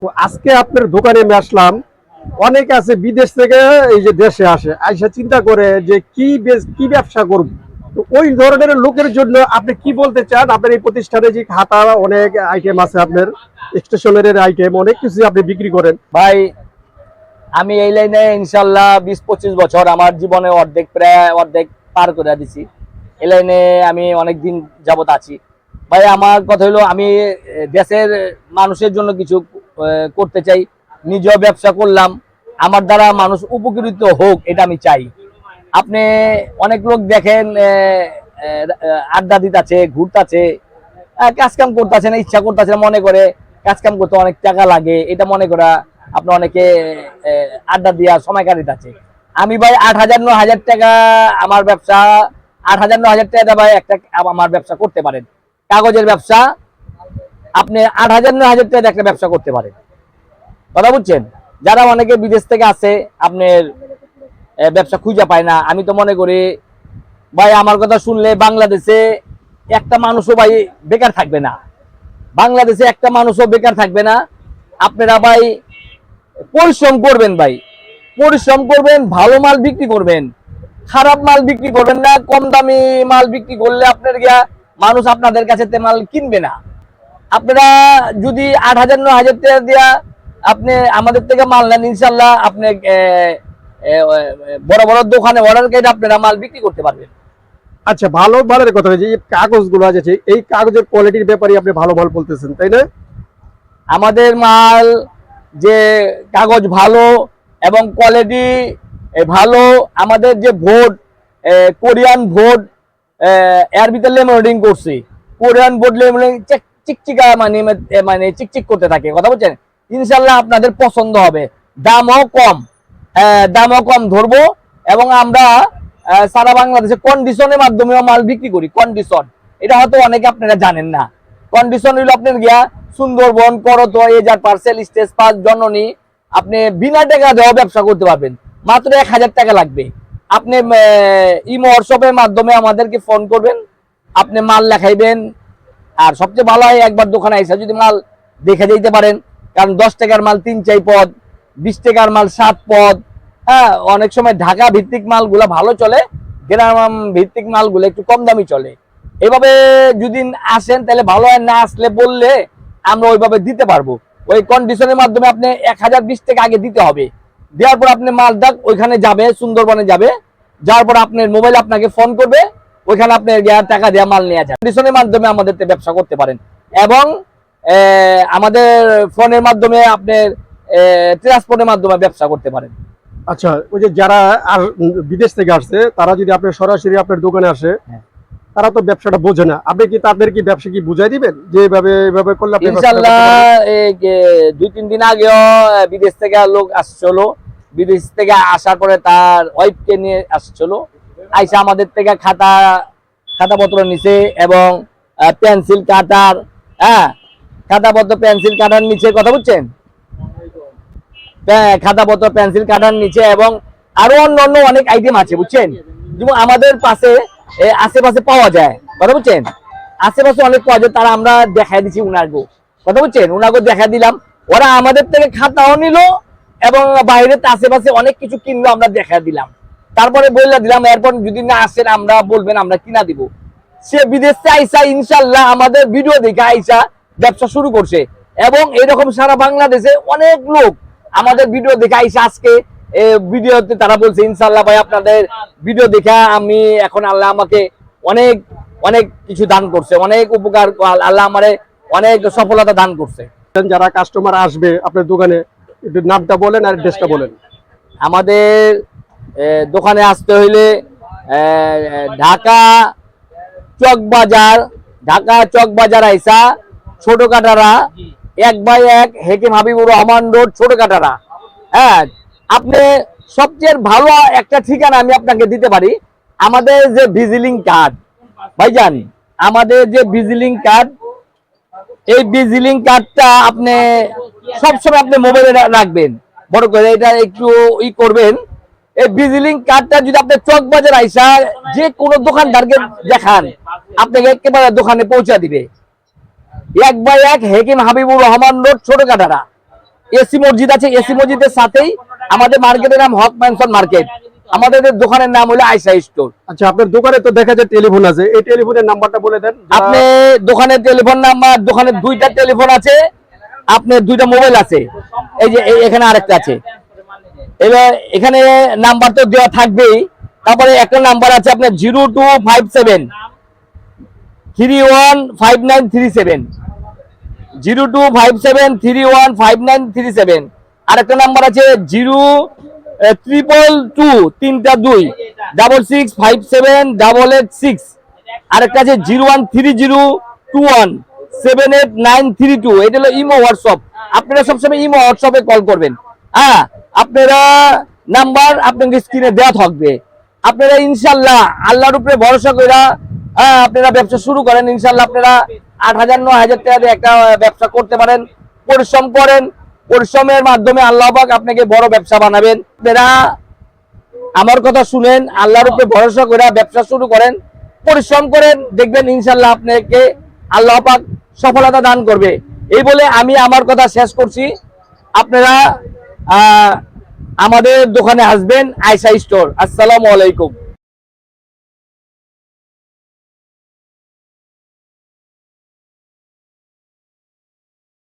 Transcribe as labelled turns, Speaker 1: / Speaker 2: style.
Speaker 1: তো আজকে আপনার দোকানে আমি আসলাম। অনেকে আছে বিদেশ থেকে এই যে দেশে আসে আইসা চিন্তা করে যে কি ব্যবসা করব। তো ওই ধরনের লোকের জন্য আপনি কি বলতে চান? আপনার এই প্রতিষ্ঠানে যে খাতা অনেক আইটেম আছে, আপনার স্টেশনারি আইটেম অনেক কিছু আপনি বিক্রি করেন।
Speaker 2: ভাই, আমি এই লাইনে ইনশাল্লাহ 20-25 বছর আমার জীবনে প্রায় অর্ধেক পার করে দিছি। এই লাইনে আমি অনেক দিন যাবত আছি। ভাই, আমার কথা হলো আমি দেশের মানুষের জন্য কিছু করতে চাই। নিজেও ব্যবসা করলাম, আমার দ্বারা মানুষ উপকৃত হোক, এটা আমি চাই। আপনি অনেক লোক দেখেন আড্ডা দিতেছে, ঘুরতেছে, কাজ কাম করতেছে না, ইচ্ছা করতেছে না, মনে করে কাজ কাম করতে অনেক টাকা লাগে, এটা মনে করা আপনি অনেকে আড্ডা দিয়া সময় কাটাচ্ছে। আমি ভাই 8,000-9,000 টাকা আমার ব্যবসা, 8,000-9,000 টাকা ভাই একটা আমার ব্যবসা করতে পারেন। কাগজের ব্যবসা আপনি 8,000-9,000 টাকা একটা ব্যবসা করতে পারেন। কথা বুঝছেন? যারা অনেকে বিদেশ থেকে আসে আপনার ব্যবসা খুঁজে পায় না, আমি তো মনে করি ভাই আমার কথা শুনলে বাংলাদেশে একটা মানুষও ভাই বেকার থাকবে না। বাংলাদেশে একটা মানুষও বেকার থাকবে না। আপনারা ভাই পরিশ্রম করবেন, ভাই পরিশ্রম করবেন, ভালো মাল বিক্রি করবেন, খারাপ মাল বিক্রি করবেন না। কম দামি মাল বিক্রি করলে আপনার মানুষ আপনাদের কাছে মাল কিনবে না। আপনারা যদি 8,000-9,000 টাকা দিয়া আপনি আমাদের থেকে মাল নেন, ইনশাল্লাহ আপনি বড় বড় দোকানে অর্ডার করে আপনারা মাল বিক্রি করতে পারবেন।
Speaker 1: আচ্ছা, ভালো মালের কথা হয়েছে, এই কাগজগুলো আছে এই কাগজের কোয়ালিটির ব্যাপারে আপনি ভালো মাল বলতেছেন, তাই না?
Speaker 2: আমাদের মাল যে কাগজ ভালো এবং কোয়ালিটি ভালো। আমাদের যে ভোট, কোরিয়ান ভোট, এর ভিতরে লেমিনেটিং করছি। কোরিয়ান ভোট লেমিনেটিং চিকচিকা মানে মানে চিকচিক করতে থাকে। কথা বলছেন? ইনশাল্লাহ আপনাদের পছন্দ হবে। দামও কম, দামও কম ধরবো। এবং আমরা সারা বাংলাদেশে কন্ডিশনের মাধ্যমে মাল বিক্রি করি। কন্ডিশন এটা হয়তো অনেকে আপনারা জানেন না। কন্ডিশন হইলো আপনার সুন্দরবন, করতো, এজার পার্সেল, স্টেজ পাস, জননী, আপনি বিনা টাকা দেওয়া ব্যবসা করতে পারবেন। মাত্র 1,000 টাকা লাগবে। আপনি ইমো হোয়াটসঅ্যাপের মাধ্যমে আমাদেরকে ফোন করবেন, আপনি মাল লেখাইবেন। আর সবচেয়ে ভালো হয় একবার দোকানে এসে যদি মাল দেখে যেতে পারেন। কারণ 10 টাকার মাল 3-4 পদ, 20 টাকার মাল 7 পদ। হ্যাঁ, অনেক সময় ঢাকা ভিত্তিক মালগুলো ভালো চলে, গ্রাম ভিত্তিক মালগুলো একটু কম দামি চলে। এভাবে যদি আসেন তাহলে ভালো হয়, না আসলে বললে আমরা ওইভাবে দিতে পারবো। ওই কন্ডিশনের মাধ্যমে আপনি 1,020 টাকা আগে দিতে হবে। দেওয়ার পর আপনি মালটা ওইখানে যাবে, সুন্দরবনে যাবে, যাওয়ার পর আপনার মোবাইল আপনাকে ফোন করবে, ওইখানে আপনি টাকা দেওয়া মাল নিয়ে যান। কন্ডিশনের মাধ্যমে আমাদের ব্যবসা করতে পারেন। এবং আমাদের ফোনের মাধ্যমে আপনার ট্রান্সপোর্টের মাধ্যমে ব্যবসা করতে পারেন।
Speaker 1: আচ্ছা, ওই যে যারা আর বিদেশ থেকে আসছে তারা যদি আপনার সরাসরি আপনার দোকানে আসে, তারা তো ব্যবসাটা বোঝে না, আপনি কি তাদের কি ব্যবসা কি বুঝাই দিবেন যে এভাবে করলে?
Speaker 2: ইনশাল্লাহ 2-3 দিন আগেও বিদেশ থেকে লোক আসছিল। বিদেশ থেকে আসার পরে তার ওয়াইফকে নিয়ে আসছিল। আইসা আমাদের থেকে খাতাপত্র নিছে এবং পেন্সিল কাটার, খাতাপত্র পেন্সিল কাটার নিচে। কথা বুঝছেন? খাতাপত্র পেন্সিল কাটার নিচে এবং আরো অন্য অনেক আইটেম আছে, বুঝছেন? যেমন আমাদের পাশে আশেপাশে পাওয়া যায়। কথা বুঝছেন? আশেপাশে অনেক পাওয়া যায়, তারা আমরা দেখাই দিচ্ছি উনারগো। কথা বুঝছেন? উনারগো দেখা দিলাম, ওরা আমাদের থেকে খাতাও নিল এবং বাইরে আশেপাশে অনেক কিছু কিনলো, আমরা দেখা দিলাম। তারপরে বললা দিলাম, এরপর যদি না আসেন আমরা বলবেন, আমরা কিনা দিব। সে বিদেশ থেকে আইসা ইনশাল্লাহ আমাদের ভিডিও দেখে আইসা ব্যবসা শুরু করছে। এবং এরকম সারা বাংলাদেশে অনেক লোক আমাদের ভিডিও দেখে আইসা আজকে ভিডিওতে তারা বলছে ইনশাল্লাহ ভাই আপনাদের ভিডিও দেখা আমি এখন আল্লাহ আমাকে অনেক অনেক কিছু দান করছে, অনেক উপকার, আল্লাহ আমারে অনেক সফলতা দান করছে।
Speaker 1: যারা কাস্টমার আসবে আপনার দোকানে, একটু নামটা বলেন আর ড্রেসটা বলেন।
Speaker 2: আমাদের দোকানে আসতে হইলে ঢাকা চকবাজার আইসা ছোট কাটারা 1/1 হেকিম হাবিবুর রহমান রোড, ছোট কাটারা। হ্যাঁ, আপনি সবচেয়ে ভালো একটা ঠিকানা আমি আপনাকে দিতে পারি। আমাদের যে ভিজিলিং কার্ড, ভাইজান, আমাদের যে ভিজিলিং কার্ড, এই ভিজিলিং কার্ডটা আপনি সবসময় আপনি মোবাইলে রাখবেন, বড় করে এটা একটু করবেন। এই ভিজিলিং কার্ডটা যদি আপনি চকবাজার আইসা যে কোনো দোকানদারকে দেখান, আপনাকে একেবারে দোকানে পৌঁছা দিবে। 1/1 হেকিম হাবিবুর রহমান রোড, ছোট কাটারা। এসি মসজিদ আছে, এসি মসজিদের সাথেই আমাদের মার্কেটের নাম হক ম্যানশন মার্কেট, আমাদের দোকানের নাম হলো আয়শা স্টোর।
Speaker 1: আচ্ছা, আপনার দোকানে তো দেখা যায় টেলিফোন আছে, এই টেলিফোনের নাম্বারটা বলে দেন।
Speaker 2: আপনি দোকানের টেলিফোন নাম্বার, দোকানের 2টা টেলিফোন আছে, আপনার 2টা মোবাইল আছে, এই যে এখানে আরেকটা আছে। এবার এখানে নাম্বার তো দেওয়া থাকবেই, তারপরে একটা নাম্বার আছে আপনার 0257315937, 0257315937। আরেকটা নাম্বার আছে 0226266578886। আরেকটা আছে 01302178932। এটা হলো ইমো হোয়াটসঅ্যাপ, আপনারা সবসময় ইমো হোয়াটসঅ্যাপে কল করবেন। হ্যাঁ, আপনারা নাম্বার আপনাদের স্ক্রিনে দেওয়া থাকবে। আপনারা ইনশাল্লাহ আল্লাহর উপরে ভরসা করে আপনারা ব্যবসা শুরু করেন, ইনশাল্লাহ আপনারা 8,000-9,000 টাকা দিয়ে একটা ব্যবসা করতে পারেন। পরিশ্রম করেন, পরিশ্রমের মাধ্যমে আল্লাহ পাক আপনাকে বড় ব্যবসা বানাবেন। আপনারা আমার কথা শুনেন, আল্লাহর উপরে ভরসা করে ব্যবসা শুরু করেন, পরিশ্রম করেন, দেখবেন ইনশাল্লাহ আপনাকে আল্লাহ পাক সফলতা দান করবে। এই বলে আমি আমার কথা শেষ করছি। আপনারা আমাদের দোকানে আসবেন, আয়শা স্টোর। আসসালামু আলাইকুম।